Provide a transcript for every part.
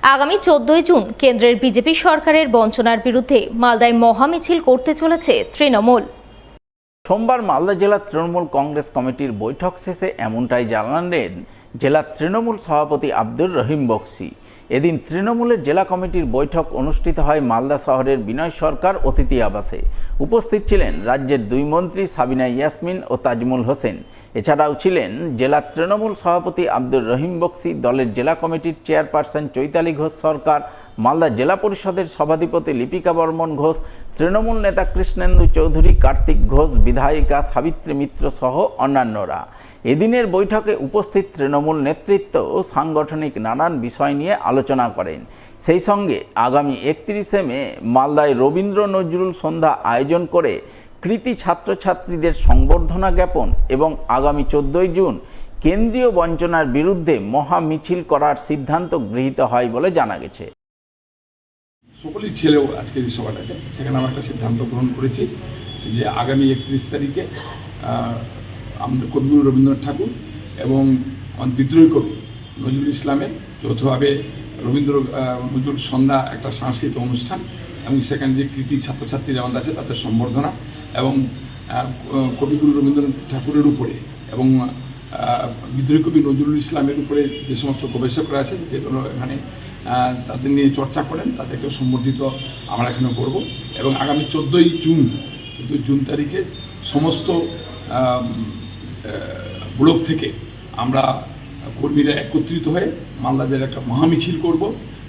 আগামী 14 জুন কেন্দ্রের বিজেপি সরকারের বঞ্চনার বিরুদ্ধে মালদায় মহামিছিল করতে চলেছে তৃণমূল। সোমবার মালদা জেলা তৃণমূল কংগ্রেস কমিটির বৈঠক শেষে এমনটাই জানালেন জেলা তৃণমূল সভাপতি আব্দুর রহিম বক্সি। এদিন তৃণমূলের জেলা কমিটির বৈঠক অনুষ্ঠিত হয় মালদা শহরের বিনয় সরকার অতিথি আবাসে। উপস্থিত ছিলেন রাজ্যের দুই মন্ত্রী সাবিনা ইয়াসমিন ও তাজমুল হোসেন। এছাড়াও ছিলেন জেলা তৃণমূল সভাপতি আব্দুর রহিম বক্সি, দলের জেলা কমিটির চেয়ারপারসন চৈতালি ঘোষ সরকার, মালদা জেলা পরিষদের সভাধিপতি লিপিকা বর্মন ঘোষ, তৃণমূল নেতা কৃষ্ণেন্দু চৌধুরী, কার্তিক ঘোষ, বিধায়িকা সাবিত্রী মিত্র সহ অন্যান্যরা। এদিনের বৈঠকে উপস্থিত তৃণমূল নেতৃত্ব ও সাংগঠনিক নানান বিষয় নিয়ে আলোচনা করেন। সেই সঙ্গে আগামী 31শে মে মালদায় রবীন্দ্র নজরুল সন্ধ্যা আয়োজন করে কৃতি ছাত্রছাত্রীদের সংবর্ধনা জ্ঞাপন এবং আগামী 14 জুন কেন্দ্রীয় বঞ্চনার বিরুদ্ধে মহা মিছিল করার সিদ্ধান্ত গৃহীত হয় বলে জানা গেছে। সকলেই ছেলেও আজকের এই সভাটাতে, সেখানে আমরা একটা সিদ্ধান্ত গ্রহণ করেছি যে আগামী 31 তারিখে আমাদের কবিগুরু রবীন্দ্রনাথ ঠাকুর এবং আমাদের বিদ্রোহী কবি নজরুল ইসলামের যৌথভাবে নজরুল সন্ধ্যা একটা সাংস্কৃতিক অনুষ্ঠান এবং সেখানে যে কৃতি ছাত্রছাত্রীরা আমাদের আছে তাদের সম্বর্ধনা এবং কবিগুরু রবীন্দ্রনাথ ঠাকুরের উপরে এবং বিদ্রোহী কবি নজরুল ইসলামের উপরে যে সমস্ত গবেষকরা আছেন, যেগুলো এখানে তাদের নিয়ে চর্চা করেন, তাদেরকে সম্বর্ধিত আমরা এখানে করব। এবং আগামী 14 জুন তারিখে সমস্ত ব্লক থেকে আমরা কর্মীরা একত্রিত হয়ে মালদা জেলায় একটা মহামিছিল করব।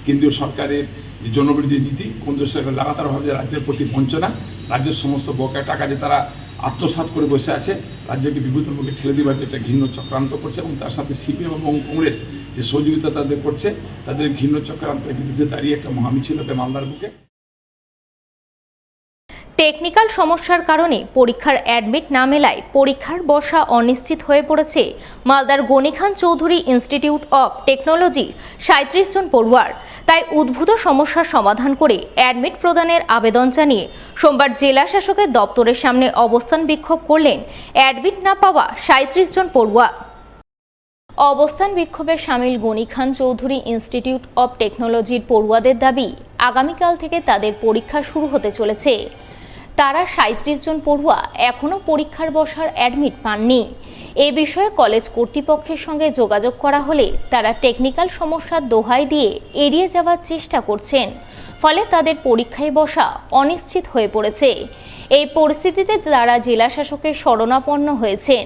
কেন্দ্রীয় সরকারের যে জনবিরোধী নীতি, কেন্দ্রীয় সরকার লাগাতারভাবে রাজ্যের প্রতি বঞ্চনা, রাজ্যের সমস্ত বকেয়া টাকা যে তারা আত্মসাৎ করে বসে আছে, রাজ্যকে বিভূতির মুখে ঠেলে দেওয়ার যে একটা ঘৃণ্য চক্রান্ত করছে এবং তার সাথে সিপিএম এবং কংগ্রেস যে সহযোগিতা তাদের করছে, তাদের ঘৃণ্য চক্রান্তের বিরুদ্ধে দাঁড়িয়ে একটা মহামিছিল হবে মালদার বুকে। টেকনিক্যাল সমস্যার কারণে পরীক্ষার অ্যাডমিট না মেলায় পরীক্ষার বসা অনিশ্চিত হয়ে পড়েছে মালদার গনিখান চৌধুরী ইনস্টিটিউট অব টেকনোলজির 37 জন পড়ুয়ার। তাই উদ্ভূত সমস্যার সমাধান করে অ্যাডমিট প্রদানের আবেদন জানিয়ে সোমবার জেলা শাসকের দপ্তরের সামনে অবস্থান বিক্ষোভ করলেন অ্যাডমিট না পাওয়া 37 জন পড়ুয়া। অবস্থান বিক্ষোভে সামিল গনিখান চৌধুরী ইনস্টিটিউট অব টেকনোলজির পড়ুয়াদের দাবি, আগামীকাল থেকে তাদের পরীক্ষা শুরু হতে চলেছে। তারা 37 জন পড়ুয়া এখনও পরীক্ষার বসার অ্যাডমিট পাননি। এ বিষয়ে কলেজ কর্তৃপক্ষের সঙ্গে যোগাযোগ করা হলে তারা টেকনিক্যাল সমস্যার দোহাই দিয়ে এড়িয়ে যাওয়ার চেষ্টা করছেন, ফলে তাদের পরীক্ষায় বসা অনিশ্চিত হয়ে পড়েছে। এই পরিস্থিতিতে তারা জেলা শাসকের শরণাপন্ন হয়েছেন।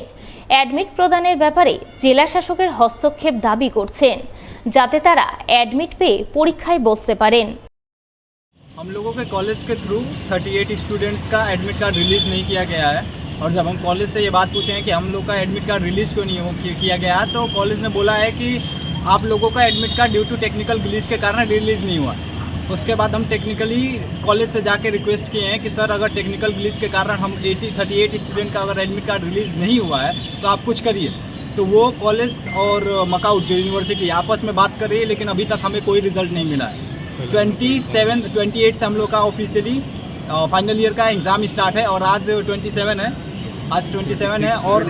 অ্যাডমিট প্রদানের ব্যাপারে জেলা শাসকের হস্তক্ষেপ দাবি করছেন, যাতে তারা অ্যাডমিট পেয়ে পরীক্ষায় বসতে পারেন। हम लोगों के कॉलेज के थ्रू 38 स्टूडेंट्स का एडमिट कार्ड रिलीज़ नहीं किया गया है, और जब हम कॉलेज से ये बात पूछे हैं कि हम लोग का एडमिट कार्ड रिलीज़ क्यों नहीं किया गया है, तो कॉलेज ने बोला है कि आप लोगों का admit card due to technical glitch के कारण रिलीज़ नहीं हुआ। उसके बाद हम टेक्निकली कॉलेज से जाके रिक्वेस्ट किए हैं कि सर अगर टेक्निकल ग्लिच के कारण हम 38 स्टूडेंट का अगर एडमिट कार्ड रिलीज़ नहीं हुआ है तो आप कुछ करिए। तो वो कॉलेज और मकाउट जो यूनिवर्सिटी आपस में बात कर रही है, लेकिन अभी तक हमें कोई रिजल्ट नहीं मिला है। 28 से हम लोग का ऑफिशियली फाइनल ईयर का एग्ज़ाम स्टार्ट है, और आज 27 है, आज 27 है और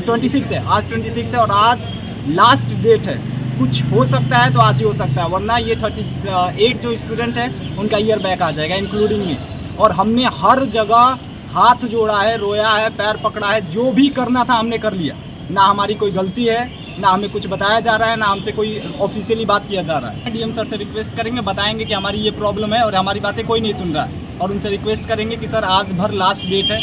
26 है, आज 26 है और आज लास्ट डेट है। कुछ हो सकता है तो आज ही हो सकता है, वरना ये 38 जो स्टूडेंट है उनका ईयर बैक आ जाएगा इंक्लूडिंग में। और हमने हर जगह हाथ जोड़ा है, रोया है, पैर पकड़ा है, जो भी करना था हमने कर लिया। ना हमारी कोई गलती है, ना हमें कुछ बताया जा रहा है, ना हमसे कोई ऑफिशियली बात किया जा रहा है। डीएम सर से रिक्वेस्ट करेंगे, बताएंगे कि हमारी ये प्रॉब्लम है और हमारी बातें कोई नहीं सुन रहा है, और उनसे रिक्वेस्ट करेंगे कि सर आज भर लास्ट डेट है,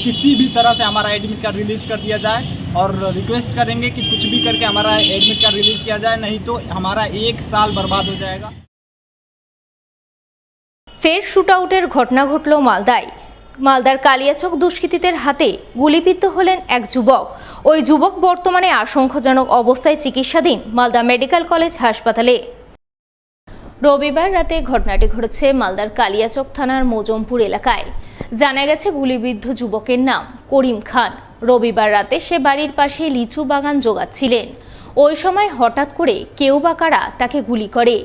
किसी भी तरह से हमारा एडमिट कार्ड रिलीज़ कर दिया जाए, और रिक्वेस्ट करेंगे कि कुछ भी करके हमारा एडमिट कार्ड रिलीज़ किया जाए, नहीं तो हमारा 1 साल बर्बाद हो जाएगा। ফের শুটআউটের ঘটনা ঘটল মালদায়। মালদার কালিয়াচক দুষ্কৃতীদের হাতে গুলিবিদ্ধ হলেন এক যুবক। ওই যুবক বর্তমানে আশঙ্কাজনক অবস্থায় চিকিৎসাধীন মালদা মেডিকেল কলেজ হাসপাতালে। রবিবার রাতে ঘটনাটি ঘটেছে মালদার কালিয়াচক থানার মোজমপুর এলাকায়। জানা গেছে গুলিবিদ্ধ যুবকের নাম করিম খান। রবিবার রাতে সে বাড়ির পাশে লিচু বাগান জোগাচ্ছিলেন। ওই সময় হঠাৎ করে কেউ বা কারা তাকে গুলি করে।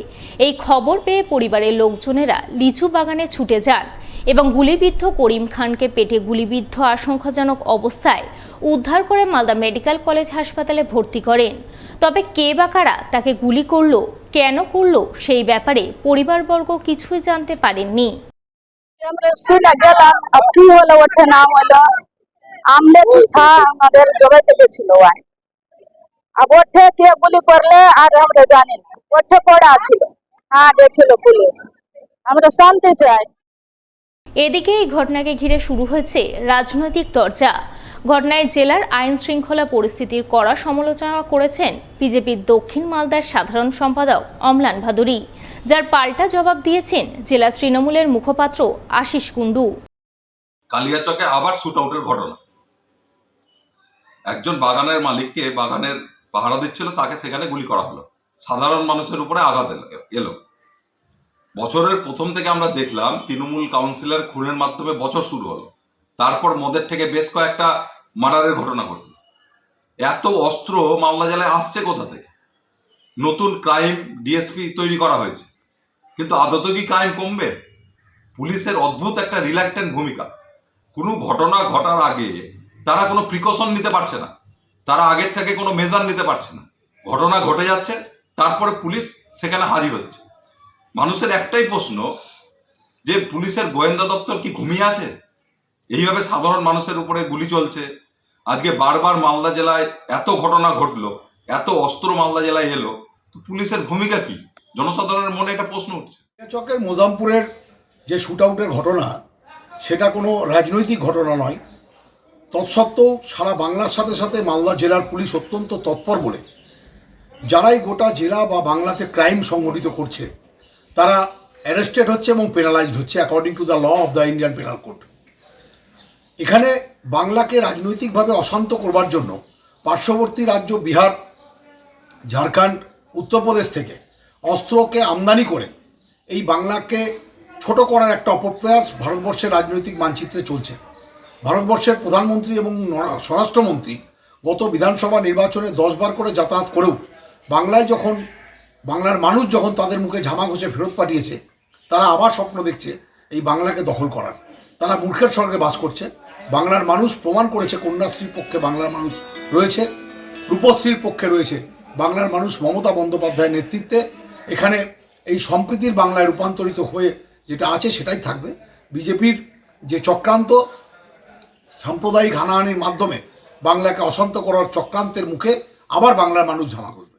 এই খবর পেয়ে পরিবারের লোকজনেরা লিচু বাগানে ছুটে যান এবং গুলিবিদ্ধ করিম খানকে পেটে গুলিবিদ্ধ আশঙ্কাজনক অবস্থায় উদ্ধার করে মালদা মেডিকেল কলেজ হাসপাতালে ভর্তি করেন। তবে কে বা কারা তাকে গুলি করল কেন করলো সেই ব্যাপারে পরিবারবর্গ কিছুই জানতে পারেননি। আমরা শুনে গেলাম আর কি হলো ওঠে না হলো আমলে চুথা আমাদের জবাইতে গেছিল আর ওঠে কে গুলি করলে আর আমরা জানি না, ওঠে পড়া ছিল, হ্যাঁ গেছিল পুলিশ। আমরা শান্তি চাই। এদিকে এই ঘটনাকে ঘিরে শুরু হয়েছে রাজনৈতিক চর্চা। ঘটনায় জেলার আইন শৃঙ্খলা পরিস্থিতির কড়া সমালোচনা করেছেন বিজেপির দক্ষিণ মালদার সাধারণ সম্পাদক অম্লান ভাদুরী, যার পাল্টা জবাব দিয়েছেন জেলা তৃণমূলের মুখপাত্র আশিস কুণ্ডু। কালিয়াচকে আবার শুট আউটের ঘটনা। একজন বাগানের মালিককে বাগানের পাহারা দিচ্ছিল, তাকে সেখানে গুলি করা হলো, সাধারণ মানুষের উপরে আঘাত এলো। বছরের প্রথম থেকে আমরা দেখলাম তৃণমূল কাউন্সিলর খুনের মাধ্যমে বছর শুরু হলো, তারপর মদের থেকে বেশ কয়েকটা মার্ডারের ঘটনা ঘটল। এত অস্ত্র মালদা জেলায় আসছে কোথা থেকে? নতুন ক্রাইম ডিএসপি তৈরি করা হয়েছে, কিন্তু আদত কি ক্রাইম কমবে? পুলিশের অদ্ভুত একটা রিল্যাক্টেন্ট ভূমিকা। কোনো ঘটনা ঘটার আগে তারা কোনো প্রিকশন নিতে পারছে না, তারা আগের থেকে কোনো মেজার নিতে পারছে না। ঘটনা ঘটে যাচ্ছে, তারপরে পুলিশ সেখানে হাজির হচ্ছে। মানুষের একটাই প্রশ্ন, যে পুলিশের গোয়েন্দা দপ্তর কি ঘুমিয়ে আছে? এইভাবে সাধারণ মানুষের উপরে গুলি চলছে। আজকে বারবার মালদা জেলায় এত ঘটনা ঘটলো, এত অস্ত্র মালদা জেলায় এলো, তো পুলিশের ভূমিকা কি? জনসাধারণের মনে একটা প্রশ্ন উঠছে। চকের মোজামপুরের যে শুট আউটের ঘটনা, সেটা কোনো রাজনৈতিক ঘটনা নয়। তৎসত্ত্বেও সারা বাংলার সাথে সাথে মালদা জেলার পুলিশ অত্যন্ত তৎপর বলে যারাই গোটা জেলা বা বাংলাতে ক্রাইম সংগঠিত করছে তারা অ্যারেস্টেড হচ্ছে এবং পেনালাইজড হচ্ছে according to the law of the Indian penal code. এখানে বাংলাকে রাজনৈতিকভাবে অশান্ত করবার জন্য পার্শ্ববর্তী রাজ্য বিহার, ঝাড়খণ্ড, উত্তরপ্রদেশ থেকে অস্ত্রকে আমদানি করে এই বাংলাকে ছোট করার একটা অপপ্রয়াস ভারতবর্ষের রাজনৈতিক মানচিত্রে চলছে। ভারতবর্ষের প্রধানমন্ত্রী এবং স্বরাষ্ট্রমন্ত্রী গত বিধানসভা নির্বাচনে 10 বার করে যাতায়াত করেও বাংলার মানুষ যখন তাদের মুখে ঝামা ঘষে ফেরত পাঠিয়েছে, তারা আবার স্বপ্ন দেখছে এই বাংলাকে দখল করার। তারা মূর্খের স্বর্গে বাস করছে। বাংলার মানুষ প্রমাণ করেছে কন্যাশ্রীর পক্ষে বাংলার মানুষ রয়েছে, রূপশ্রীর পক্ষে রয়েছে বাংলার মানুষ মমতা বন্দ্যোপাধ্যায়ের নেতৃত্বে। এখানে এই সম্প্রীতির বাংলায় রূপান্তরিত হয়ে যেটা আছে সেটাই থাকবে। বিজেপির যে চক্রান্ত, সাম্প্রদায়িক হানাহানির মাধ্যমে বাংলাকে অশান্ত করার চক্রান্তের মুখে আবার বাংলার মানুষ ঝামা করবে।